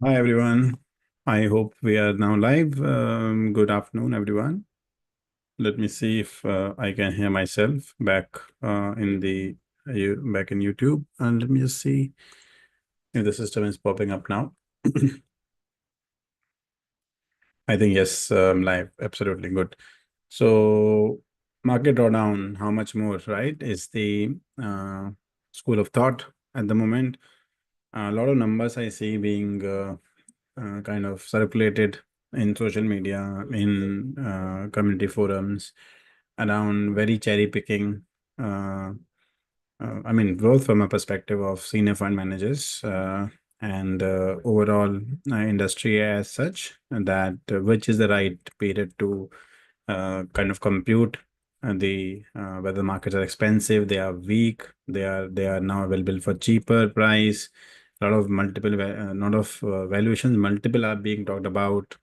Hi everyone. I hope we are now live. Good afternoon, everyone. Let me see if I can hear myself back in the back in YouTube, and let me just see if the system is popping up now. I think yes, live. Absolutely good. So, market drawdown. How much more? Right? Is the school of thought at the moment. A lot of numbers I see being kind of circulated in social media, in community forums, around very cherry picking. Uh, I mean, both from a perspective of senior fund managers and overall industry as such, and that which is the right period to kind of compute the whether the markets are expensive, they are weak, they are now available for cheaper price. A lot of lot of valuations, multiple are being talked about.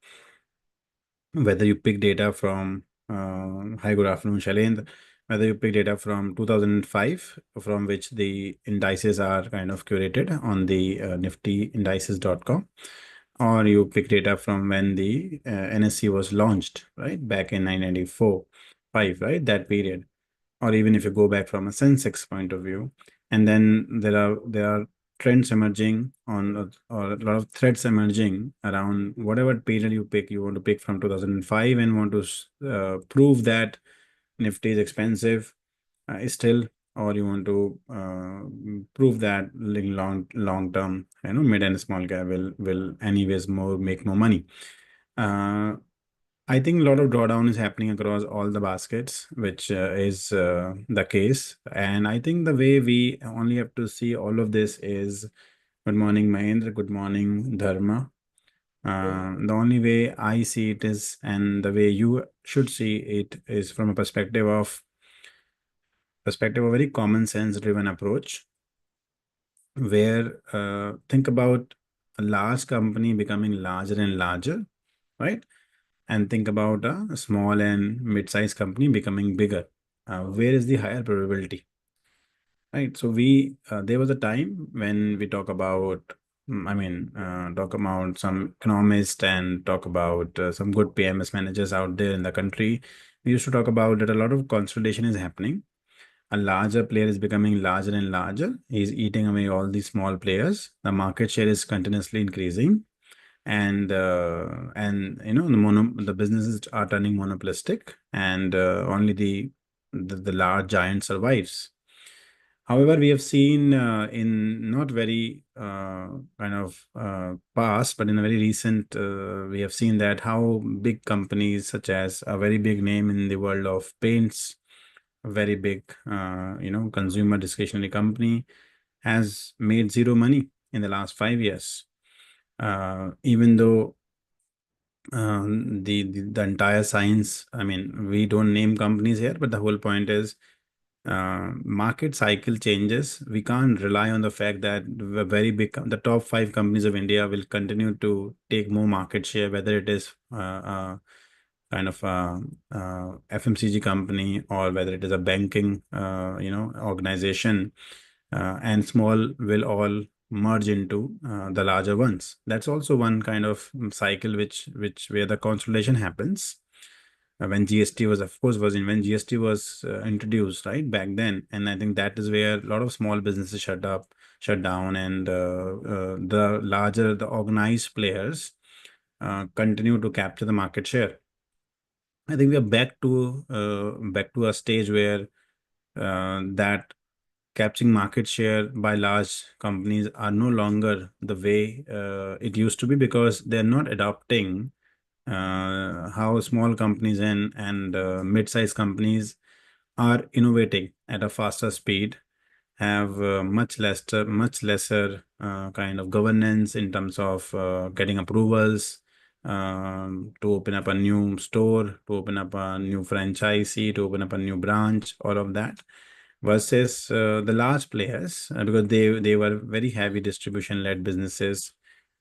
Whether you pick data from hi, good afternoon, Shailendra. Whether you pick data from 2005, from which the indices are kind of curated on the niftyindices.com, or you pick data from when the NSE was launched, right, back in 1994, 5, right, that period, or even if you go back from a Sensex point of view, and then there are trends emerging on or a lot of threads emerging around whatever period you pick. You want to pick from 2005 and want to prove that Nifty is expensive still, or you want to prove that long term, mid and small cap will anyways make more money. Uh, I think a lot of drawdown is happening across all the baskets, which is the case. And I think the way we only have to see all of this is good morning, Mahendra. Good morning, Dharma. The only way I see it is, and the way you should see it is from a perspective of very common sense driven approach, where think about a large company becoming larger and larger, right? And think about a small and mid-sized company becoming bigger. Where is the higher probability? Right. So there was a time when we talk about, talk about some economists and talk about some good PMS managers out there in the country. We used to talk about that a lot of consolidation is happening. A larger player is becoming larger and larger. He's eating away all these small players. The market share is continuously increasing, and the businesses are turning monopolistic, and only the large giant survives. However, we have seen in not very kind of past, but in a very recent, we have seen that how big companies such as a very big name in the world of paints, a very big consumer discretionary company, has made zero money in the last 5 years. Even though the entire science, I mean, we don't name companies here, but the whole point is market cycle changes. We can't rely on the fact that the top five companies of India will continue to take more market share, whether it is kind of FMCG company, or whether it is a banking organization, and small will all merge into the larger ones. That's also one kind of cycle which where the consolidation happens. When GST was, of course, when GST was introduced, right, back then, and I think that is where a lot of small businesses shut down, and the larger the organized players continue to capture the market share. I think we are back to a stage where that capturing market share by large companies are no longer the way it used to be, because they're not adopting how small companies and mid-sized companies are innovating at a faster speed, have much lesser kind of governance in terms of getting approvals to open up a new store, to open up a new franchisee, to open up a new branch, all of that, versus the large players, because they were very heavy distribution led businesses.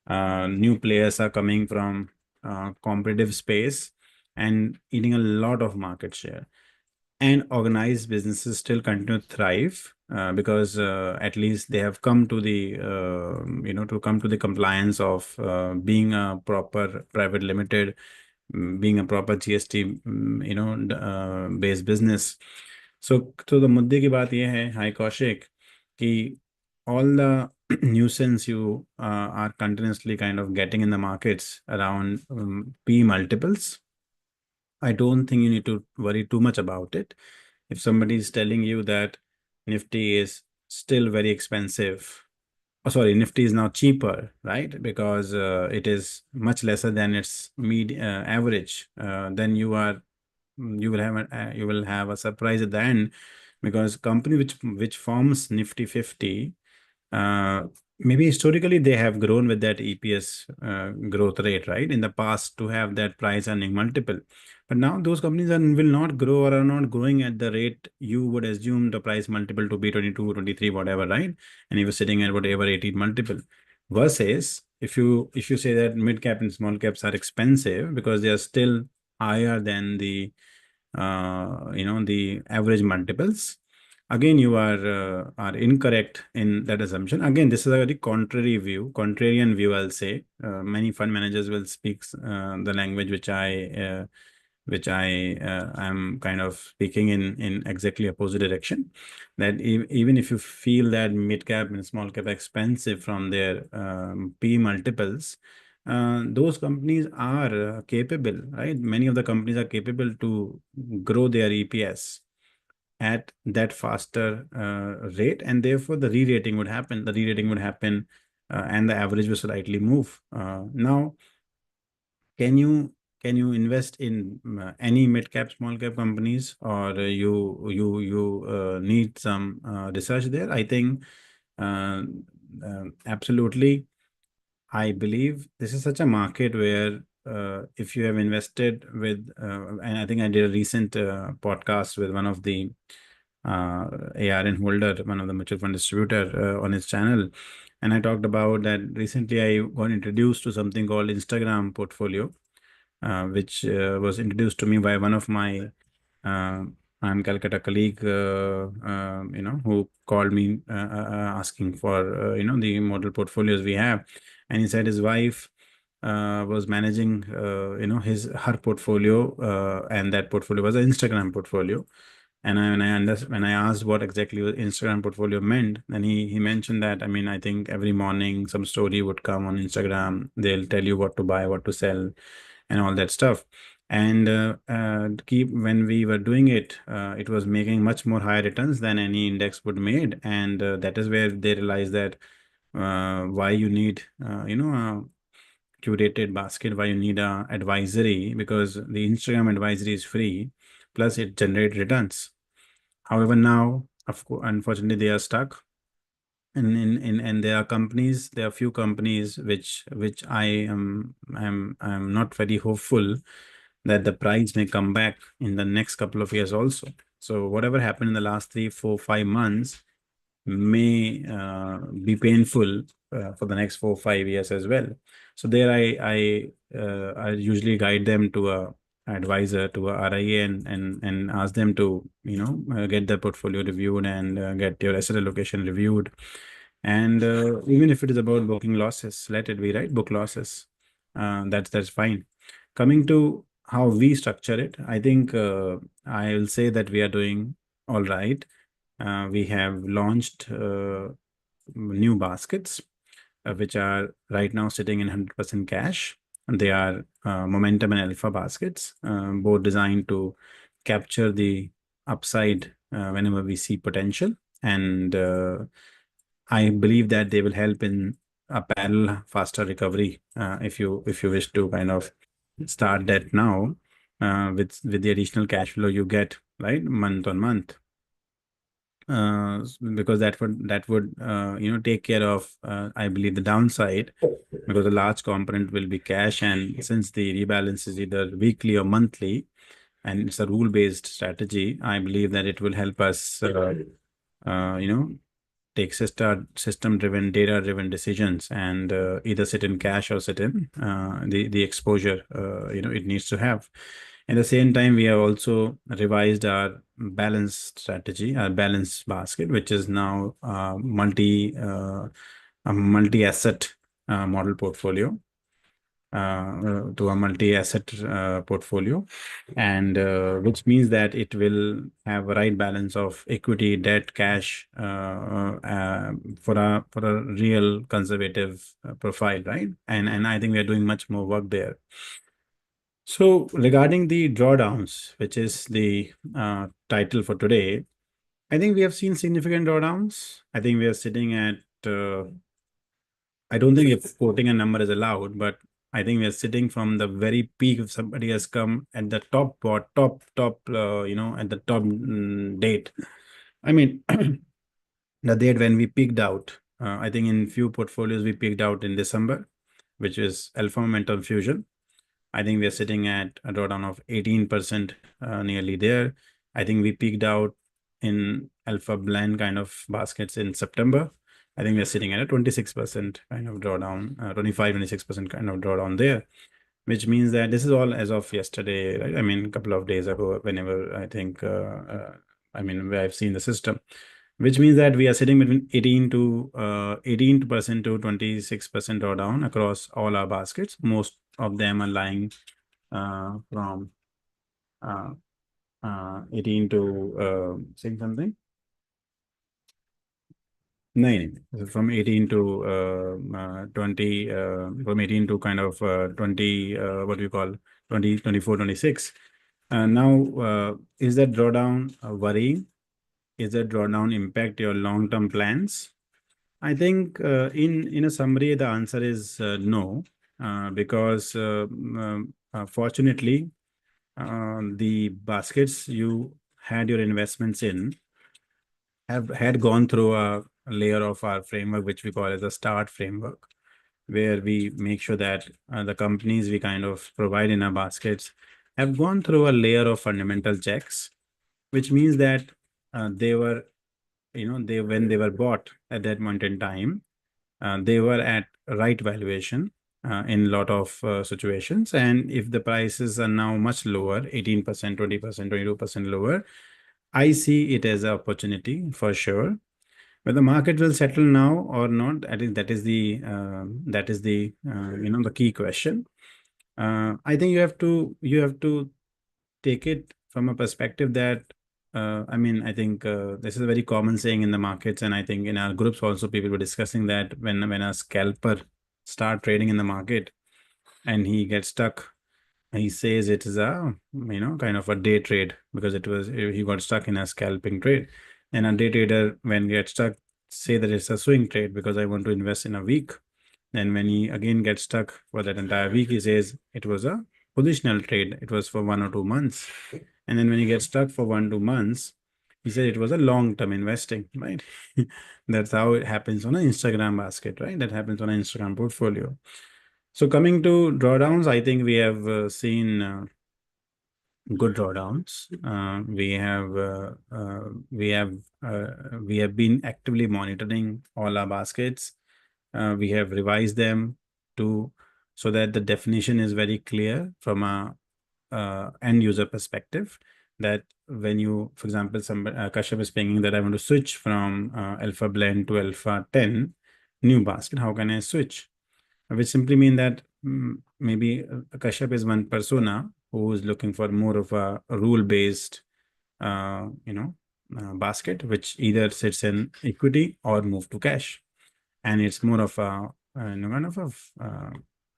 New players are coming from competitive space and eating a lot of market share, and organized businesses still continue to thrive because at least they have come to the to come to the compliance of being a proper private limited, being a proper GST based business. So the मुद्दे की बात ये है, high Kaushik, कि all the nuisance you are continuously kind of getting in the markets around P multiples, I don't think you need to worry too much about it. If somebody is telling you that Nifty is still very expensive, oh, sorry, Nifty is now cheaper, right? Because it is much lesser than its average. Then you will have a surprise at the end, because company which forms Nifty 50, uh, maybe historically they have grown with that EPS growth rate, right? In the past, to have that price earning multiple. But now those companies will not grow, or are not growing at the rate you would assume the price multiple to be 22, 23, whatever, right? And you were sitting at whatever 18 multiple. Versus if you say that mid cap and small caps are expensive because they are still higher than the average multiples, again you are incorrect in that assumption. Again, this is a very contrarian view, I'll say. Many fund managers will speak the language which I am kind of speaking in exactly opposite direction. That even if you feel that mid cap and small cap are expensive from their P multiples, those companies are capable, right? Many of the companies are capable to grow their EPS at that faster rate, and therefore the re-rating would happen. And the average will slightly move. Now, can you invest in any mid cap, small cap companies, or you need some research there? I think uh, absolutely. I believe this is such a market where if you have invested with, and I think I did a recent podcast with one of the ARN holder, one of the mutual fund distributor on his channel. And I talked about that recently I got introduced to something called Instagram portfolio, which was introduced to me by one of my uh, Calcutta colleague, who called me asking for, the model portfolios we have. And he said his wife was managing, her portfolio, and that portfolio was an Instagram portfolio. And when I asked what exactly Instagram portfolio meant, then he mentioned that, I mean, I think every morning some story would come on Instagram. They'll tell you what to buy, what to sell, and all that stuff. And keep when we were doing it, it was making much more higher returns than any index would made. And that is where they realized that why you need, curated basket, why you need a advisory, because the Instagram advisory is free, plus it generates returns. However, now, of course, unfortunately, they are stuck. And there are few companies which I'm not very hopeful that the price may come back in the next couple of years also. So whatever happened in the last 3, 4, 5 months may be painful for the next 4, 5 years as well. So there I usually guide them to a advisor, to a RIA, and ask them to get their portfolio reviewed and get your asset allocation reviewed. And even if it is about booking losses, let it be, right? Book losses. That's fine. Coming to how we structure it, I think I will say that we are doing all right. We have launched new baskets, which are right now sitting in 100% cash. And they are momentum and alpha baskets, both designed to capture the upside whenever we see potential. And I believe that they will help in a parallel faster recovery, if you wish to kind of start that now, with the additional cash flow you get, right, month on month. Because that would take care of, I believe, the downside, because a large component will be cash, and since the rebalance is either weekly or monthly, and it's a rule-based strategy, I believe that it will help us take system-driven, data-driven decisions, and either sit in cash or sit in the exposure it needs to have. At the same time, we have also revised our balance strategy, our balance basket, which is now a multi-asset model portfolio, to a multi-asset portfolio, and which means that it will have a right balance of equity, debt, cash, for a real conservative profile, right? And I think we are doing much more work there. So regarding the drawdowns, which is the title for today, I think we have seen significant drawdowns. I think we are sitting at, I don't think if quoting a number is allowed, but I think we are sitting from the very peak. If somebody has come at the top or top, at the top date. I mean, the date when we peaked out. I think in few portfolios we peaked out in December, which is Alpha Momentum Fusion. I think we are sitting at a drawdown of 18%, nearly there. I think we peaked out in Alpha Blend kind of baskets in September. I think we're sitting at a 26% kind of drawdown, 26% kind of drawdown there, which means that this is all as of yesterday, right? I mean, a couple of days ago, whenever I think, where I've seen the system, which means that we are sitting between 18% to 26% drawdown across all our baskets. Most of them are lying from 18 to saying something. No, from 18 to 20, from 18 to kind of 20, what do you call 20, 24, 26. Now, is that drawdown worrying? Is that drawdown impact your long-term plans? I think in a summary, the answer is no, because fortunately, the baskets you had your investments in had gone through a layer of our framework, which we call as a start framework, where we make sure that the companies we kind of provide in our baskets have gone through a layer of fundamental checks, which means that they were, when they were bought at that moment in time, they were at right valuation in a lot of situations. And if the prices are now much lower, 18%, 20%, 22% lower, I see it as an opportunity for sure. Whether the market will settle now or not, I think that is the the key question. I think you have to take it from a perspective that I think this is a very common saying in the markets, and I think in our groups also people were discussing that when a scalper start trading in the market and he gets stuck, he says it is a kind of a day trade, because he got stuck in a scalping trade. And a day trader, when gets stuck, say that it's a swing trade because I want to invest in a week. Then when he again gets stuck for that entire week, he says it was a positional trade, it was for 1 or 2 months. And then when he gets stuck for 1 2 months, he said it was a long-term investing, right? That's how it happens on an Instagram basket, right? That happens on an Instagram portfolio. So coming to drawdowns, I think we have seen good drawdowns. We have been actively monitoring all our baskets. We have revised them so that the definition is very clear from a end user perspective. That when you, for example, some Kashyap is pinging that I want to switch from Alpha Blend to Alpha 10 new basket. How can I switch? Which simply mean that maybe Kashyap is one persona who is looking for more of a rule-based, basket, which either sits in equity or move to cash, and it's more of a kind of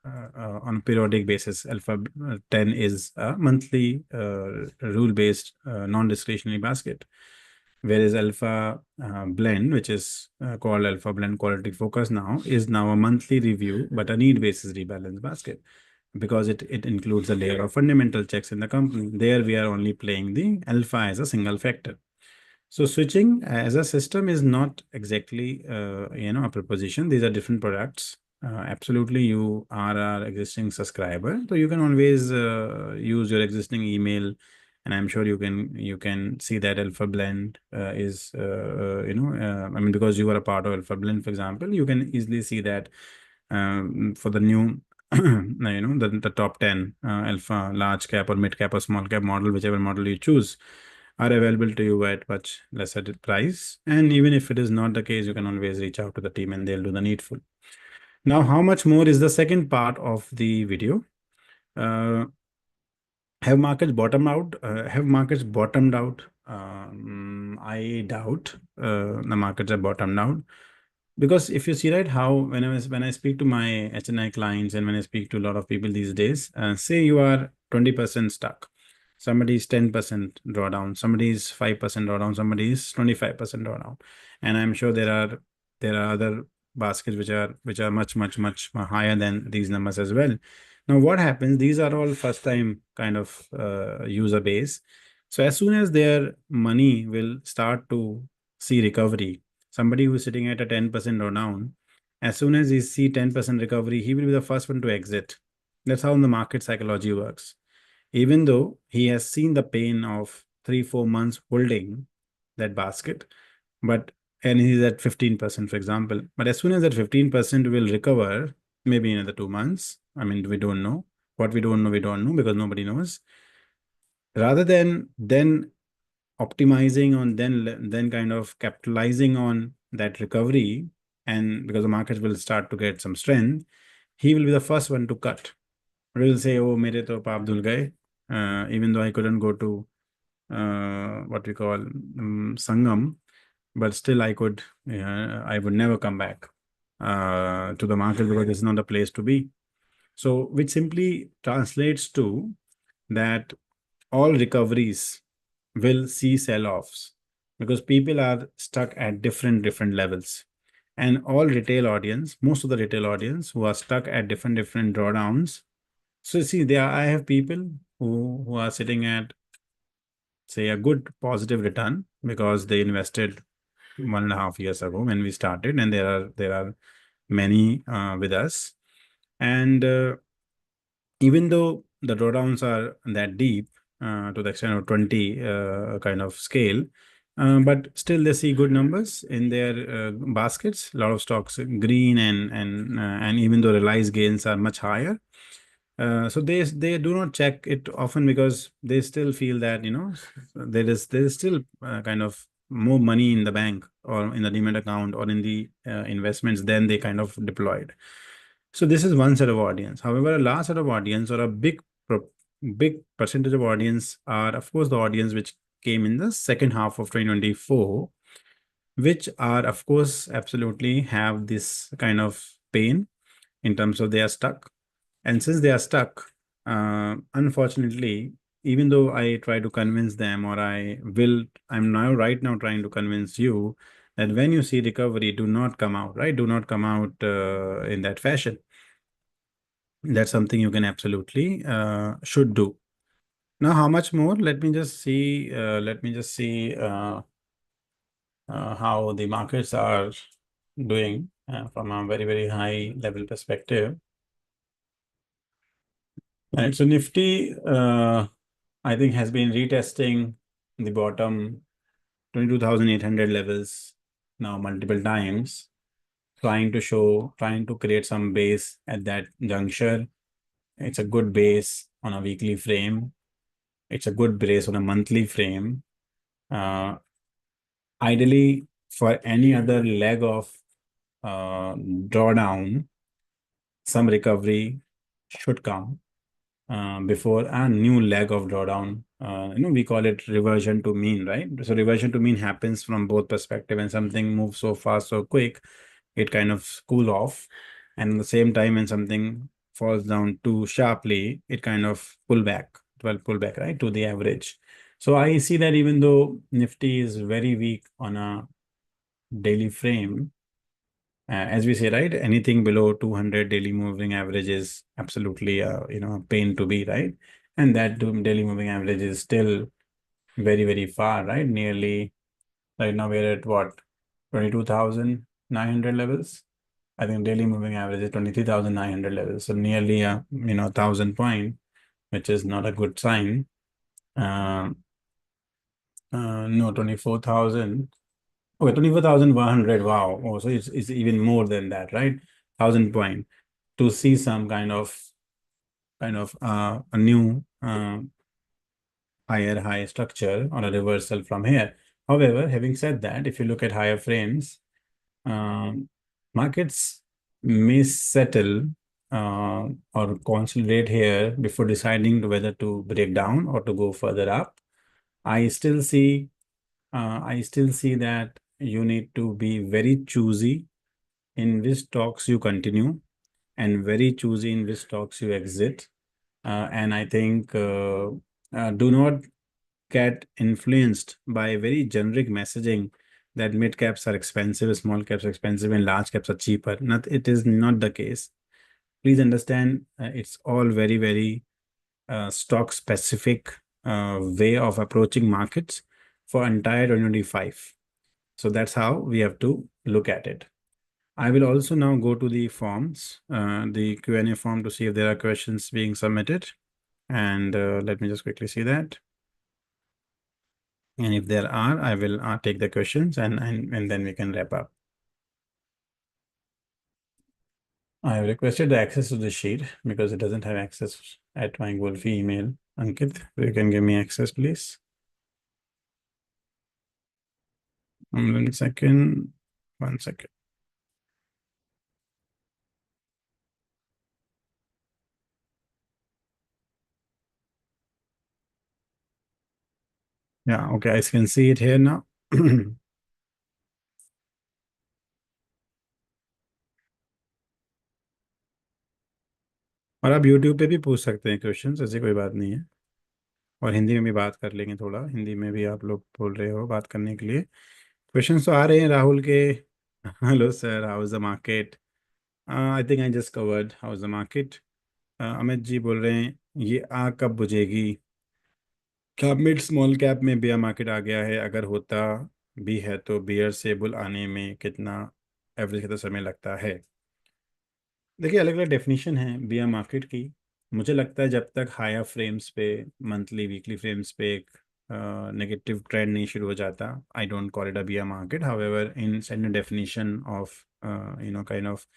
on a periodic basis. Alpha 10 is a monthly rule-based non-discretionary basket, whereas Alpha Blend, which is called Alpha Blend Quality Focus now, is now a monthly review, but a need basis rebalance basket, because it includes a layer of fundamental checks in the company. There we are only playing the alpha as a single factor. So switching as a system is not exactly a proposition. These are different products. Absolutely, you are our existing subscriber, so you can always use your existing email, and I'm sure you can see that Alpha Blend is because you are a part of Alpha Blend, for example, you can easily see that for the new the top 10 alpha, large cap or mid cap or small cap model, whichever model you choose, are available to you at much lesser price. And even if it is not the case, you can always reach out to the team and they'll do the needful. Now, how much more is the second part of the video. Uh, have markets bottomed out? Have markets bottomed out? I doubt the markets are bottomed out. Because if you see, right, how when I speak to my HNI clients and when I speak to a lot of people these days, say you are 20% stuck, somebody is 10% drawdown, somebody is 5% drawdown, somebody is 25% drawdown, and I'm sure there are other baskets which are much higher than these numbers as well. Now, what happens? These are all first time kind of user base. So as soon as their money will start to see recovery, somebody who's sitting at a 10% or down, as soon as he see 10% recovery, he will be the first one to exit. That's how the market psychology works. Even though he has seen the pain of 3-4 months holding that basket, but and he's at 15%, for example. But as soon as that 15% will recover, maybe in another 2 months. I mean, we don't know. What we don't know, we don't know because nobody knows. Rather than then optimizing on then kind of capitalizing on that recovery, and because the market will start to get some strength, he will be the first one to cut. He will say, oh, mere to paap dhul gaye, even though I couldn't go to what we call Sangam, but still I would never come back to the market because it's not a place to be. So which simply translates to that all recoveries will see sell-offs because people are stuck at different levels, and all retail audience, most of the retail audience who are stuck at different drawdowns. So see, I have people who are sitting at, say, a good positive return because they invested 1.5 years ago when we started, and there are many with us, and even though the drawdowns are that deep to the extent of 20 kind of scale, but still they see good numbers in their baskets. A lot of stocks green, and even though realized gains are much higher, so they do not check it often because they still feel that there is still kind of more money in the bank or in the demat account or in the investments than they kind of deployed. So this is one set of audience. However, a large set of audience or a big percentage of audience are, of course, the audience which came in the second half of 2024, which are, of course, absolutely have this kind of pain in terms of they are stuck. And since they are stuck, unfortunately, even though I try to convince them, or I'm now right now trying to convince you that when you see recovery, do not come out, right? Do not come out in that fashion. That's something you can absolutely should do. Now, how much more? Let me just see. How the markets are doing from a very high level perspective. Right. So Nifty, I think, has been retesting the bottom 22,800 levels now multiple times, trying to create some base at that juncture. It's a good base on a weekly frame. It's a good base on a monthly frame. Ideally, for any other leg of drawdown, some recovery should come before a new leg of drawdown. We call it reversion to mean, right? So reversion to mean happens from both perspective, and something moves so fast, so quick, it kind of cool off. And at the same time, when something falls down too sharply, it kind of pull back, right, to the average. So I see that even though Nifty is very weak on a daily frame, as we say, right, anything below 200 daily moving average is absolutely a pain to be, right? And that daily moving average is still very far, right? Nearly, right now we're at what, 22,900 levels. I think daily moving average is 23,900 levels, so nearly 1,000 point, which is not a good sign. No, 24,000. Okay, 24,100. Wow. Oh, so it's even more than that, right? 1,000 point. to see some kind of a new higher high structure or a reversal from here. However, having said that, if you look at higher frames, um, markets may settle or consolidate here before deciding to whether to break down or to go further up. I still see that you need to be very choosy in which stocks you continue and very choosy in which stocks you exit. And I think do not get influenced by very generic messaging that mid caps are expensive, small caps are expensive, and large caps are cheaper. Not, it is not the case. Please understand, it's all very, very stock specific way of approaching markets for entire 2025. So that's how we have to look at it. I will also now go to the forms, the Q&A form, to see if there are questions being submitted. And let me just quickly see that. And if there are, I will take the questions and then we can wrap up. I have requested the access to the sheet because it doesn't have access at my Golfi email. Ankit, you can give me access, please. 1 second. 1 second. Yeah, okay, I can see it here now. और आप YouTube पे भी पूछ सकते हैं questions, ऐसी कोई बात नहीं है। और हिंदी में भी बात कर लेंगे, थोड़ा हिंदी में भी आप लोग बोल रहे हो बात करने के लिए। क्वेश्चंस तो आ रहे हैं राहुल के। Hello sir, how is the market? I think I just covered how is the market. Amit ji बोल रहे हैं ये आग कब बुझेगी? क्या मिड स्मॉल कैप में बेयर मार्केट आ गया है? अगर होता भी है तो बेयर से बुल आने में कितना एवरेज कितना समय लगता है? देखिए, अलग अलग डेफिनेशन है बियर मार्केट की। मुझे लगता है जब तक हायर फ्रेम्स पे, मंथली वीकली फ्रेम्स पे एक नेगेटिव ट्रेंड नहीं शुरू हो जाता, I don't call it a beer market. However in standard definition of kind of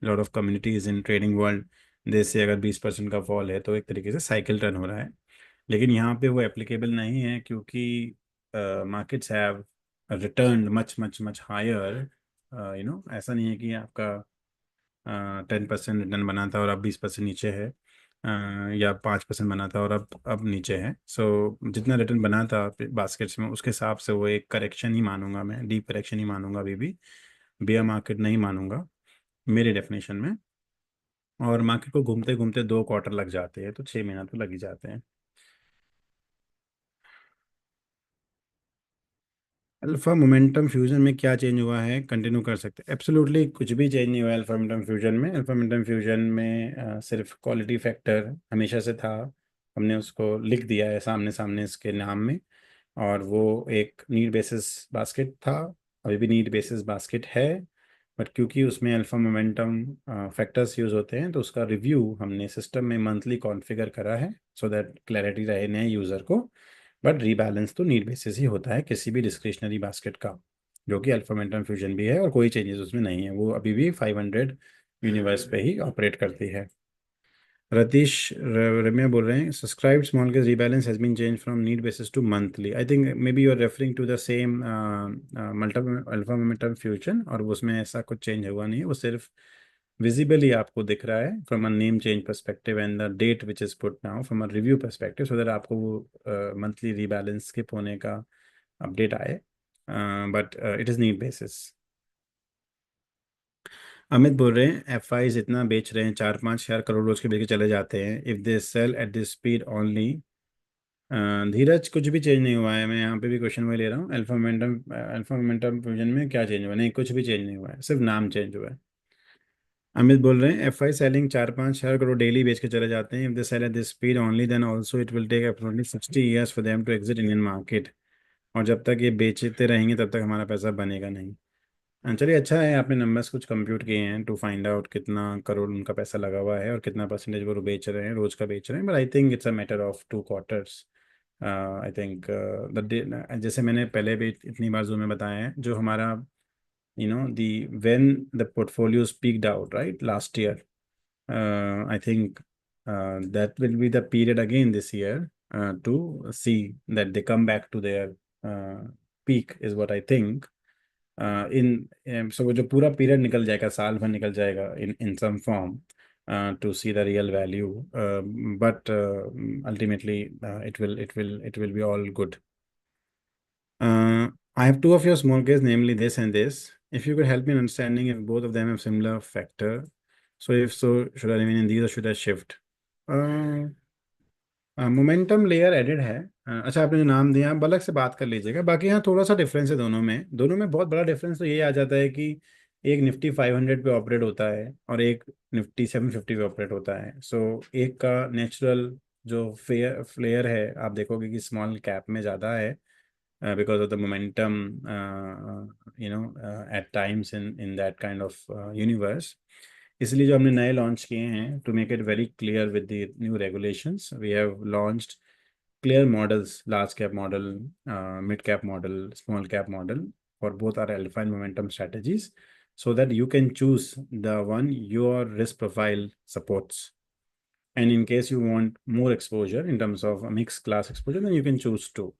lot of communities in trading world, जैसे अगर 20% का फॉल है तो एक तरीके से साइकिल टर्न हो रहा है। लेकिन यहाँ पे वो एप्लीकेबल नहीं है क्योंकि markets have return much much much higher. ऐसा नहीं है कि आपका 10% रिटर्न बना था और अब 20% नीचे है, या 5% बना था और अब नीचे है। सो जितना रिटर्न बना था बास्केट्स में, उसके हिसाब से वो एक करेक्शन ही मानूंगा मैं, डीप करेक्शन ही मानूंगा, अभी भी बियर मार्केट नहीं मानूंगा मेरे डेफिनेशन में। और मार्केट को घूमते घूमते 2 क्वार्टर लग जाते हैं, तो 6 महीना तो लग ही जाते हैं। अल्फा मोमेंटम फ्यूजन में क्या चेंज हुआ है? कंटिन्यू कर सकते हैं? एब्सोल्युटली कुछ भी चेंज नहीं हुआ है अल्फा मोमेंटम फ्यूजन में। अल्फा मोमेंटम फ्यूजन में सिर्फ क्वालिटी फैक्टर हमेशा से था, हमने उसको लिख दिया है सामने सामने इसके नाम में। और वो एक नीड बेसिस बास्केट था, अभी भी नीड बेसिस बास्केट है। बट क्योंकि उसमें अल्फा मोमेंटम फैक्टर्स यूज होते हैं, तो उसका रिव्यू हमने सिस्टम में मंथली कॉन्फ़िगर करा है सो दैट क्लैरिटी रहे नए यूज़र को। बट रीबैलेंस तो नीड बेसिस ही होता है किसी भी डिस्क्रिशनरी बास्केट का, जो कि अल्फा मोमेंटम फ्यूजन भी है, और कोई चेंजेस उसमें नहीं है। वो अभी भी 500 यूनिवर्स पे ही ऑपरेट करती है। रतीश रम्या बोल रहे हैं subscribed small case rebalance has been change from need basis to monthly. I think maybe you are referring to the same multiple alpha momentum fusion, और उसमें ऐसा कुछ चेंज हुआ नहीं है। वो सिर्फ विजिबली आपको दिख रहा है from a name change perspective and the date which is put now from a review perspective, so that आपको वो मंथली रीबैलेंस स्किप होने का अपडेट आए। But it is need basis. Amit बोल रहे हैं एफ आई इतना बेच रहे हैं, 4-5 हज़ार करोड़ रोज के बेच के चले जाते हैं, if they sell at this speed only. Dheeraj, कुछ भी चेंज नहीं हुआ है। मैं यहाँ पे भी क्वेश्चन वही ले रहा हूँ, अल्फा मोमेंटम फ्यूजन में क्या चेंज हुआ? नहीं, कुछ भी चेंज नहीं हुआ है, सिर्फ नाम चेंज हुआ है। अमित बोल रहे हैं एफ आई सेलिंग 4-5 हज़ार करोड़ डेली बेच के चले जाते हैं, if they sell at this speed only then also it will take approximately 60 years for them to exit Indian market. और जब तक ये बेचते रहेंगे तब तक हमारा पैसा बनेगा नहीं। चलिए, अच्छा है आपने नंबर्स कुछ कंप्यूट किए हैं टू फाइंड आउट कितना करोड़ उनका पैसा लगा हुआ है और कितना परसेंटेज वो बेच रहे हैं, रोज का बेच रहे हैं। But I think it's a matter of 2 quarters. I think जैसे मैंने पहले भी इतनी बार जो में बताया है, जो हमारा दी when the portfolio peaked out right last year, I think that will be the period again this year to see that they come back to their uh, peak is what I think. In so वो जो पूरा period निकल जाएगा, साल भर निकल जाएगा in some form to see the real value, but ultimately it will be all good. I have two of your small case, namely this and this. If you could help me in understanding if both of them have similar factor. So if so, should I remain in these or should I shift? Momentum layer added है। अच्छा, आपने जो नाम दिया आप अलग से बात कर लीजिएगा। बाकी यहाँ थोड़ा सा डिफरेंस है दोनों में बहुत बड़ा डिफरेंस तो ये आ जाता है कि एक निफ्टी 500 पे ऑपरेट होता है और एक निफ्टी 750 पे ऑपरेट होता है। सो एक का नेचुरल जो फेयर फ्लेयर है, आप देखोगे कि स्मॉल कैप में ज़्यादा है because of the momentum, at times in that kind of universe. इसलिए जो हमने नए लॉन्च किए हैं, to make it very clear with the new regulations, we have launched clear models, large cap model, mid cap model, small cap model for both our alpha and momentum strategies, so that you can choose the one your risk profile supports. And in case you want more exposure in terms of a mixed class exposure, then you can choose two.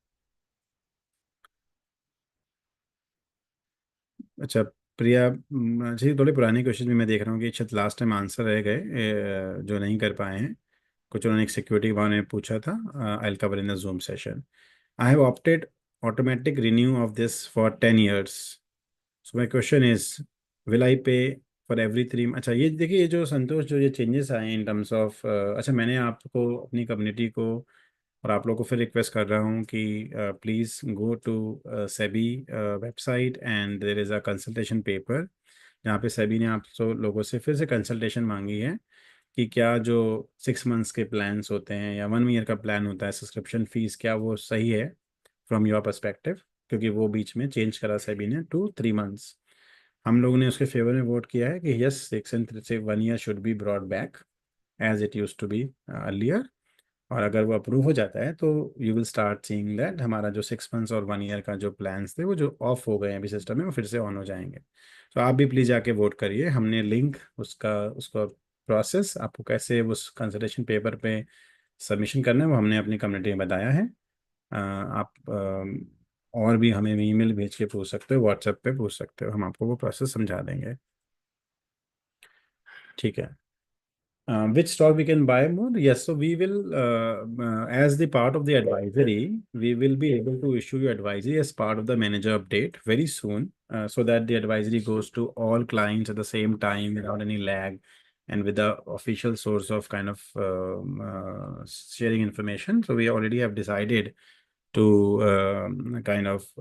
अच्छा प्रिया, जी थोड़े पुराने question भी मैं देख रहा हूँ कि शायद लास्ट टाइम आंसर रह गए, जो नहीं कर पाए हैं। कुछ उन्होंने एक सिक्योरिटी वाले ने पूछा था। I will cover in the zoom session. I have opted automatic renew of this for 10 years। So my question is, will I पे फॉर एवरी 3? अच्छा ये देखिए, ये जो संतोष जो ये चेंजेस आए इन टर्म्स ऑफ, अच्छा मैंने आपको अपनी कम्युनिटी को और आप लोगों को फिर रिक्वेस्ट कर रहा हूँ कि please go to SEBI website and there is a consultation paper, जहाँ पे सेबी ने आप लोगों से फिर से कंसल्टेशन मांगी है कि क्या जो 6 months के प्लान्स होते हैं या 1 year का प्लान होता है, सब्सक्रिप्शन फीस क्या वो सही है फ्रॉम योर पर्सपेक्टिव, क्योंकि वो बीच में चेंज करा सेबी ने टू 3 months। हम लोगों ने उसके फेवर में वोट किया है कि yes, 6 and 1 year should be brought back as it use to be earlier. और अगर वो अप्रूव हो जाता है तो you will start seeing that हमारा जो 6 months और 1 year का जो प्लान्स थे वो जो ऑफ हो गए हैं अभी सिस्टम में, वो फिर से ऑन हो जाएंगे। तो आप भी प्लीज़ जाके वोट करिए। हमने लिंक उसका प्रोसेस आपको कैसे उस कंसल्टेशन पेपर पे सबमिशन करना है वो हमने अपनी कम्युनिटी में बताया है। आप और भी हमें ईमेल भेज के पूछ सकते हो, व्हाट्सएप पे पूछ सकते हो, हम आपको वो प्रोसेस समझा देंगे। ठीक है। Which stock we can buy more? Yes, so we will, as the part of the advisory, we will be able to issue you advisory as part of the manager update very soon, so that the advisory goes to all clients at the same time without any lag and with the official source of kind of sharing information. So we already have decided to kind of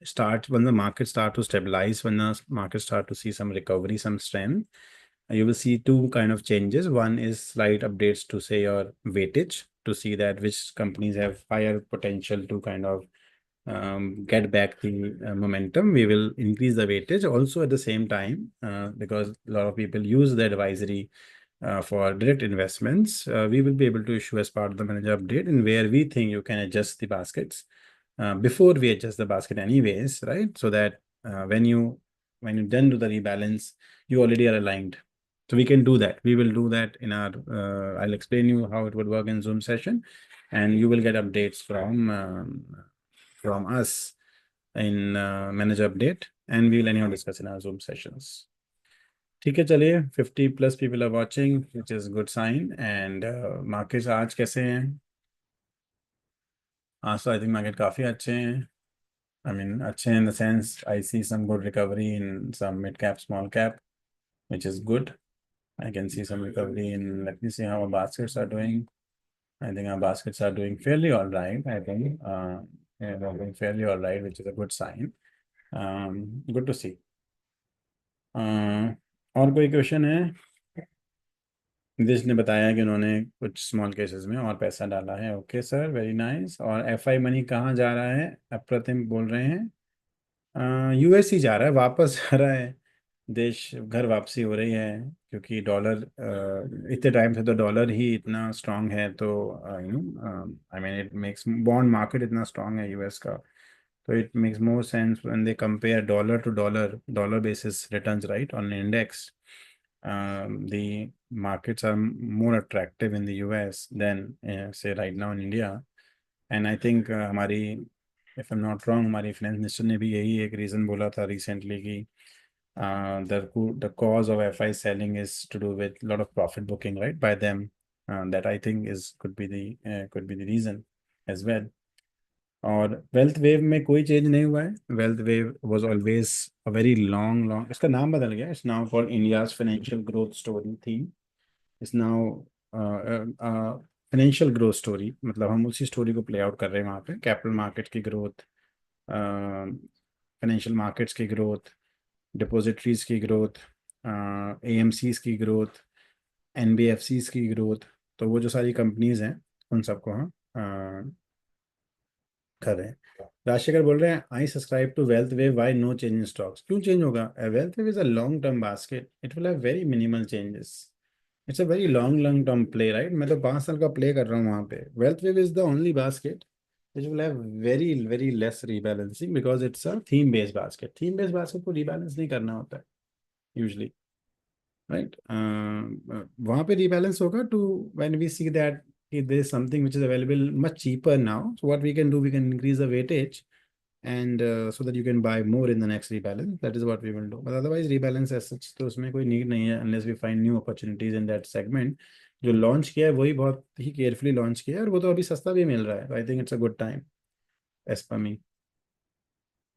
start when the market start to stabilize, when the market start to see some recovery, some strength. You will see two kind of changes. One is slight updates to say your weightage to see that which companies have higher potential to kind of get back the momentum. We will increase the weightage also at the same time, because a lot of people use the advisory for direct investments. We will be able to issue as part of the manager update, and where we think you can adjust the baskets before we adjust the basket anyways, right? So that when you then do the rebalance, you already are aligned. So we can do that. We will do that in our, I'll explain you how it would work in Zoom session, and you will get updates from us in manager update, and we will anyhow discuss in our Zoom sessions. ठीक है, चलिए 50+ people are watching, which is good sign. And markets आज कैसे हैं? आज तो I think market काफ़ी अच्छे हैं। I mean, अच्छे in the sense I see some good recovery in some mid cap, small cap, which is good. I can see some recovery in, let me see how our baskets are doing. I think our baskets are doing fairly all right. I think yeah, they're doing fairly all right, which is a good sign. Good to see. और कोई question है? नितिश ने बताया कि उन्होंने कुछ small cases में और पैसा डाला है। Okay sir, very nice. और एफआई मनी कहाँ जा रहा है? अप्रतिम बोल रहे हैं यूएस ही जा रहा है, वापस जा रहा है। देश घर वापसी हो रही है, क्योंकि डॉलर इतने टाइम से तो डॉलर ही इतना स्ट्रांग है, तो I mean it makes bond market इतना स्ट्रांग है यूएस का, तो it makes more sense when they compare dollar to dollar, dollar basis returns right on index. The markets are more attractive in the US than say right now in India. And I think हमारी, if I'm not wrong, हमारी finance minister ने भी यही एक reason बोला था recently कि the cause of FI selling is to do with a lot of profit booking, right, by them. That I think is could be the reason as well. और wealth wave में कोई change नहीं हुआ है. Wealth wave was always a very long long, इसका नाम बदल गया. It's now called India's financial growth story theme. It's now financial growth story. मतलब हम उसी स्टोरी को प्ले आउट कर रहे हैं वहाँ पे. कैपिटल मार्केट की ग्रोथ, फाइनेंशियल मार्केट्स की ग्रोथ, डिपॉजिटरीज की ग्रोथ, एएमसीज की ग्रोथ, एनबीएफसीज की ग्रोथ. तो वो जो सारी कंपनीज हैं उन सबको हम कर रहे हैं. राजशेखर बोल रहे हैं I subscribe to wealth wave, why no change in stocks. क्यों चेंज होगा? Wealth wave is a long term basket, it will have very minimal changes. It's a very long long term play, right. मैं तो 5 साल का play कर रहा हूँ वहाँ पे. Wealth wave is the only basket which will have very less rebalancing because it's a theme based basket. Theme based basket को rebalance नहीं करना होता है usually, right. वहाँ पे rebalance होगा to when we see that there is something which is available much cheaper now. So what we can do, we can increase the weightage and so that you can buy more in the next rebalance. That is what we will do. But otherwise rebalance as such तो उसमें कोई need नहीं है unless we find new opportunities in that segment. जो launch किया है वही बहुत ही केयरफुली लॉन्च किया है और वो तो अभी सस्ता भी मिल रहा है. I think it's a good time as per me.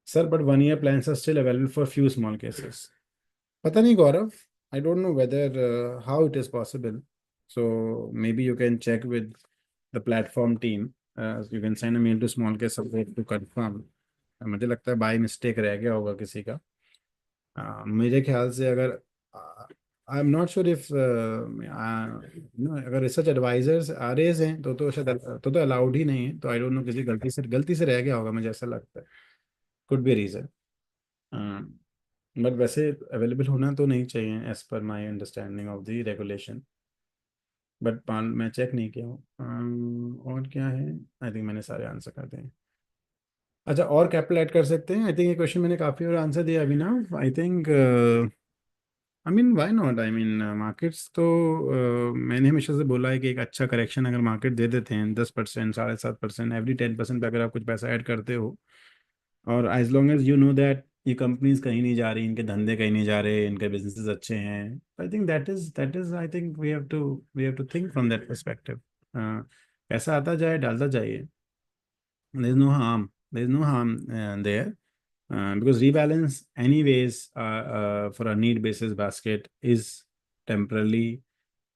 Sir, but 1 year plans are still available for few small cases. पता नहीं गौरव. I don't know whether how it is possible. So maybe you can check with the platform team. You can send a mail to small case support to confirm. मुझे लगता है by mistake रह गया होगा किसी का. मेरे ख्याल से अगर I am not sure if अगर रिसर्च एडवाइजर्स आरएज हैं तो शायद तो अलाउड ही नहीं है. तो आई डोंट नो, किसी गलती से रह गया होगा, मुझे ऐसा लगता है. Could be reason. बट वैसे अवेलेबल होना तो नहीं चाहिए as per my understanding of the regulation. But मैं चेक नहीं किया हूँ. और क्या है? आई थिंक मैंने सारे आंसर कर दिए. अच्छा, और कैपिटल ऐड कर सकते हैं. आई थिंक ये क्वेश्चन मैंने काफ़ी और आंसर दिया अभी ना. आई think I mean why not. I mean markets तो मैंने हमेशा से बोला है कि एक अच्छा करेक्शन अगर मार्केट दे देते हैं 10%, 7.5%, एवरी 10% पे अगर आप कुछ पैसा ऐड करते हो, और as long as you know that ये कंपनीज कहीं नहीं जा रही, इनके धंधे कहीं नहीं जा रहे, इनके बिजनेसेस अच्छे हैं, I think that is I think we have to think from that perspective. पैसा आता जाए, डालता जाइए. There is no harm there, because rebalance anyways for a need basis basket is temporarily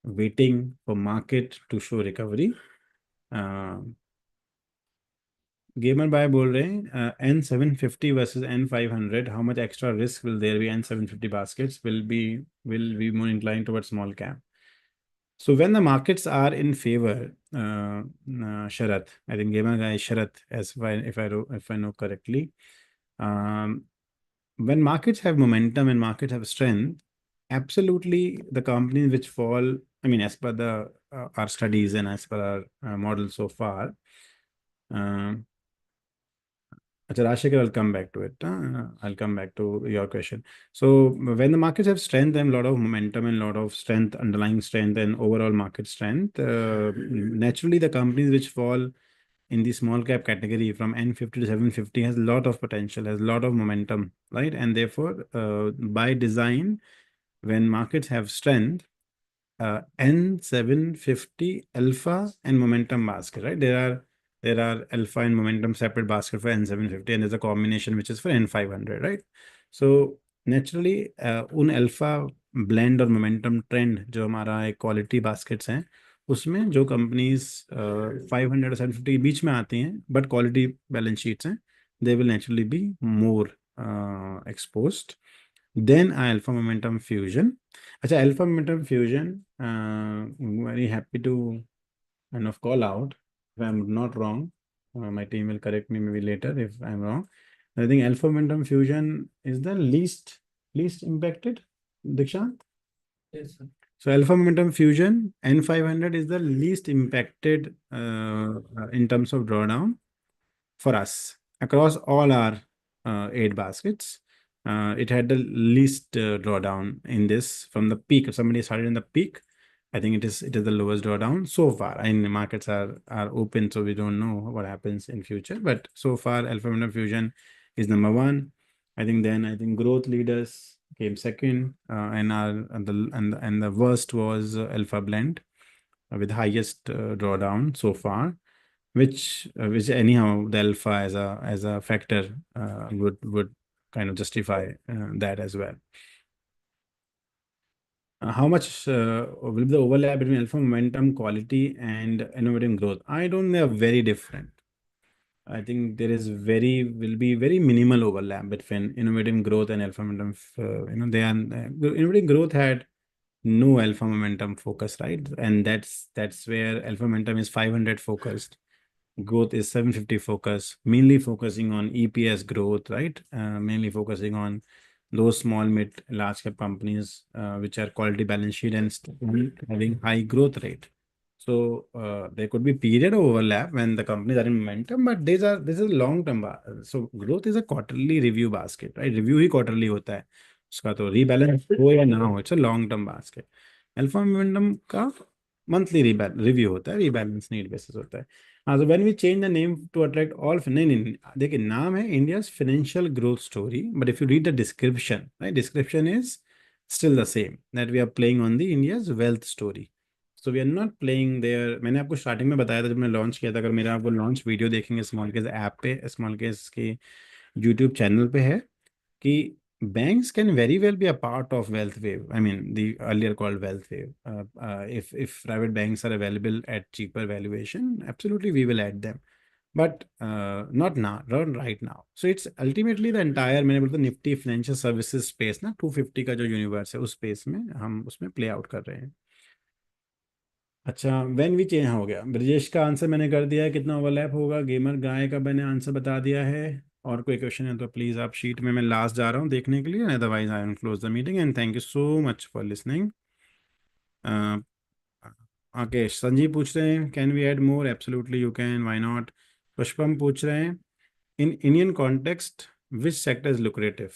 waiting for market to show recovery. गेमर buy बोल रहे हैं N750 versus N500, how much extra risk will there be? N750 baskets will be more inclined towards small cap. So when the markets are in favor, Sharat, I think gamer guy is Sharat, if I know correctly. When markets have momentum and markets have strength, absolutely the companies which fall, I mean, as per the our studies and as per our model so far. Rashikar, I'll come back to it. I'll come back to your question. So when the markets have strength and a lot of momentum and a lot of strength, underlying strength and overall market strength, naturally the companies which fall in the small cap category from N50 to 750 has a lot of potential, has a lot of momentum, right? And therefore, by design, when markets have strength, N750 alpha and momentum basket, right? There are alpha and momentum separate basket for N750, and there's a combination which is for N500, right? So naturally, उन alpha blend और momentum trend जो हमारा एक quality baskets हैं, उसमें जो companies 500 और 750 के बीच में आती हैं but quality balance sheets हैं, they will naturally be more exposed. Then alpha momentum fusion. अच्छा, alpha momentum fusion, very happy to kind of call out if I'm not wrong. My team will correct me maybe later if I'm wrong. I think alpha momentum fusion is the least impacted, Dikshant. Yes, sir. So alpha momentum fusion N500 is the least impacted in terms of drawdown for us across all our 8 baskets. It had the least drawdown in this from the peak. If somebody started in the peak, I think it is the lowest drawdown so far. And the markets are open, so we don't know what happens in future. But so far, Alpha Momentum Fusion is number one. I think growth leaders came second, and the worst was Alpha Blend with highest drawdown so far, which anyhow the alpha as a factor would kind of justify that as well. How much will the overlap between alpha momentum, quality, and innovative growth? I don't think they are very different. I think will be very minimal overlap between innovative growth and alpha momentum. The innovative growth had no alpha momentum focus, right? And that's where alpha momentum is 500 focused. Growth is 750 focus, mainly focusing on EPS growth, right? Mainly focusing on those small, mid, large cap companies, which are quality balance sheet and having high growth rate. So there could be period of overlap when the companies are in momentum, but this is long term. So growth is a quarterly review basket, right? Review he quarterly होता है. उसका तो rebalance हो या ना हो, it's a long term basket. Alpha momentum का monthly review होता है, rebalance need basis होता है. हाँ, so when we change the name to attract all, नहीं, देखिए नाम है India's financial growth story, but if you read the description, right, description is still the same, that we are playing on the India's wealth story. So we are not playing there. मैंने आपको starting में बताया था जब मैं launch किया था, अगर मेरा आपको लॉन्च वीडियो देखेंगे स्मॉल केस ऐप पे, स्मॉल केस के यूट्यूब चैनल पे है कि banks can very well be a part of wealth wave. I mean, the earlier called wealth wave. If private banks are available at cheaper valuation, absolutely we will add them. But not now, not right now. So it's ultimately the entire मैंने बोलता Nifty financial services space ना 250 का जो universe है उस space में हम उसमें प्ले आउट कर रहे हैं. अच्छा, व्हेन वी चेंज हो गया. ब्रजेश का आंसर मैंने कर दिया है. कितना ओवरलैप होगा. गेमर गाय का मैंने आंसर बता दिया है. और कोई क्वेश्चन है तो प्लीज़ आप शीट में, मैं लास्ट जा रहा हूँ देखने के लिए, otherwise I will close the meeting and thank you so much for listening. Aakesh Sanjeev पूछ रहे हैं can we add more. Absolutely you can, why not. Pushpam पूछ रहे हैं in Indian context which sector is lucrative.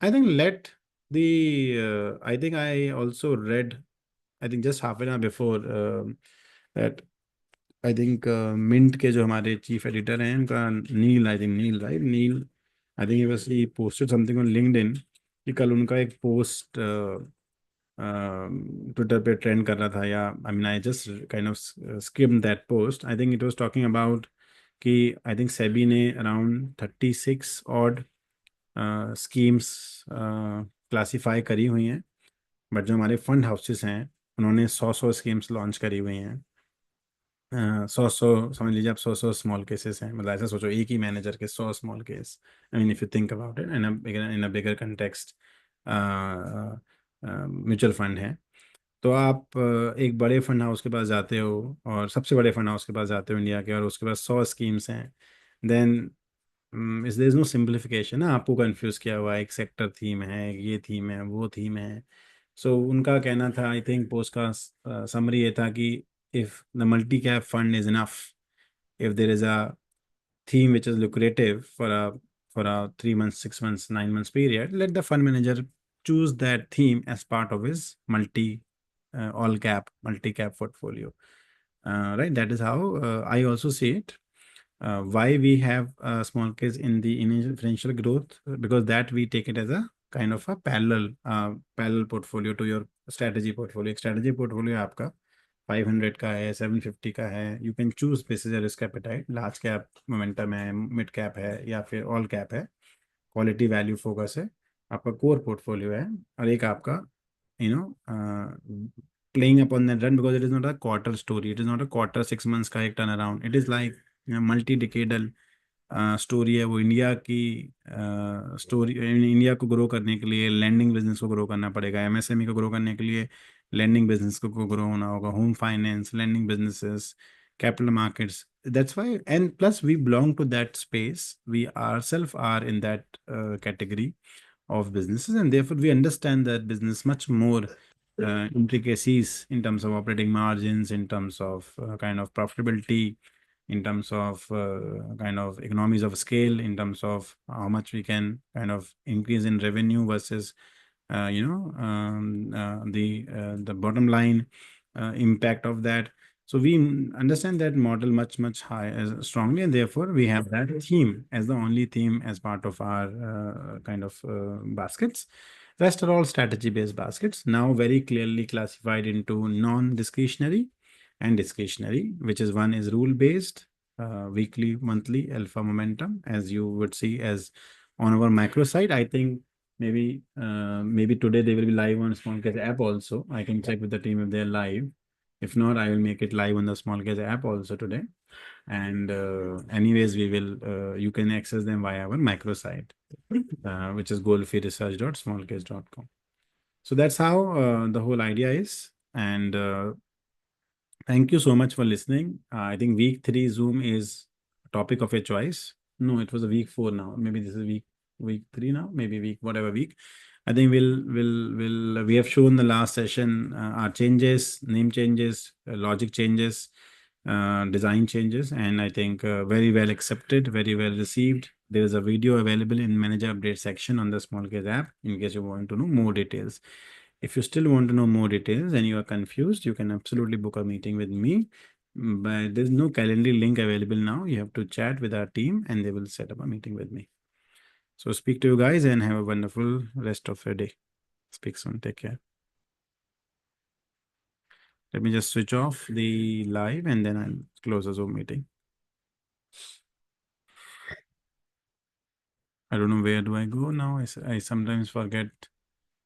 I think I think I also read, I think just half an hour before, that I think Mint के जो हमारे chief editor हैं उनका Neel, I think Neel, right, Neel, I think he posted something on LinkedIn कि कल उनका एक post Twitter पे ट्रेंड कर रहा था, या I mean I just kind of scheme that post. I think it was talking about कि आई थिंक सेबी ने अराउंड 36 ऑड स्कीम्स क्लासीफाई करी हुई हैं, बट जो हमारे फंड हाउसेस हैं उन्होंने 100 स्कीम्स लॉन्च करी हुई हैं. 100 समझ लीजिए आप, 100 स्मॉल केसेस हैं. मतलब ऐसा सोचो एक ही मैनेजर के 100 small case. I mean if you think about it in a bigger context, mutual fund है. तो आप एक बड़े फंड हाउस के पास जाते हो, और सबसे बड़े फंड हाउस के पास जाते हो इंडिया के, और उसके पास 100 स्कीम्स हैं, then is there is no simplification ना. आपको कंफ्यूज किया हुआ है, एक सेक्टर थीम है, ये थीम है, वो थीम है. सो उनका कहना था, आई थिंक पोस्ट का समरी ये था कि if the multi-cap fund is enough, if there is a theme which is lucrative for a 3 months, 6 months, 9 months period, let the fund manager choose that theme as part of his multi-cap portfolio. Right, that is how I also see it. Why we have a small case in the initial financial growth, because that we take it as a kind of a parallel portfolio to your strategy portfolio. एक strategy portfolio आपका 500 का है, 750 का है. You can choose basis risk appetite. Large cap momentum है, mid cap है, या फिर ऑल कैप है. क्वालिटी वैल्यू फोकस है, आपका कोर पोर्टफोलियो है. और एक आपका playing upon that run, because it is not a quarter story, it is not a quarter 6 months का एक turn around. It is like multi decadal story है वो. इंडिया की स्टोरी, इंडिया को ग्रो करने के लिए लैंडिंग बिजनेस को ग्रो करना पड़ेगा. एमएसएमई को ग्रो करने के लिए lending business को ग्रो होना होगा. Home finance, lending businesses, capital markets. That's why, and plus we belong to that space. We ourselves are in that category of businesses, and therefore we understand that business much more intricacies in terms of operating margins, in terms of kind of profitability, in terms of kind of economies of scale, in terms of how much we can kind of increase in revenue versus the bottom line impact of that. So we understand that model much higher strongly, and therefore we have that theme as the only theme as part of our kind of baskets. Rest are all strategy based baskets, now very clearly classified into non-discretionary and discretionary, which is one is rule based, weekly, monthly, alpha momentum, as you would see as on our macro side. I think maybe today they will be live on small case app also. I can check with the team if they're live. If not, I will make it live on the small case app also today. And anyways, we will you can access them via our macro site, which is goalfreeresearch.smallcase.com. So that's how the whole idea is. And thank you so much for listening. I think week 3 Zoom is a topic of your choice. No, it was a week 4 now. Maybe this is week 3 now. Maybe week whatever week. I think we have shown the last session our changes, name changes, logic changes, design changes, and I think very well accepted, very well received. There is a video available in manager update section on the small case app in case you want to know more details. If you still want to know more details and you are confused, you can absolutely book a meeting with me. But there's no Calendly link available now. You have to chat with our team and they will set up a meeting with me. So speak to you guys and have a wonderful rest of your day. Speak soon. Take care. Let me just switch off the live and then I'll close the Zoom meeting. I don't know where do I go now. I sometimes forget.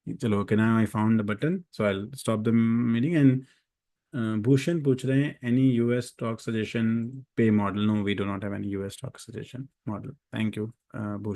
Chalo, okay, now I found the button. So I'll stop the meeting. And Bhushan पूछ रहे हैं any US stock suggestion pay model? No, we do not have any US stock suggestion model. Thank you, Bhushan.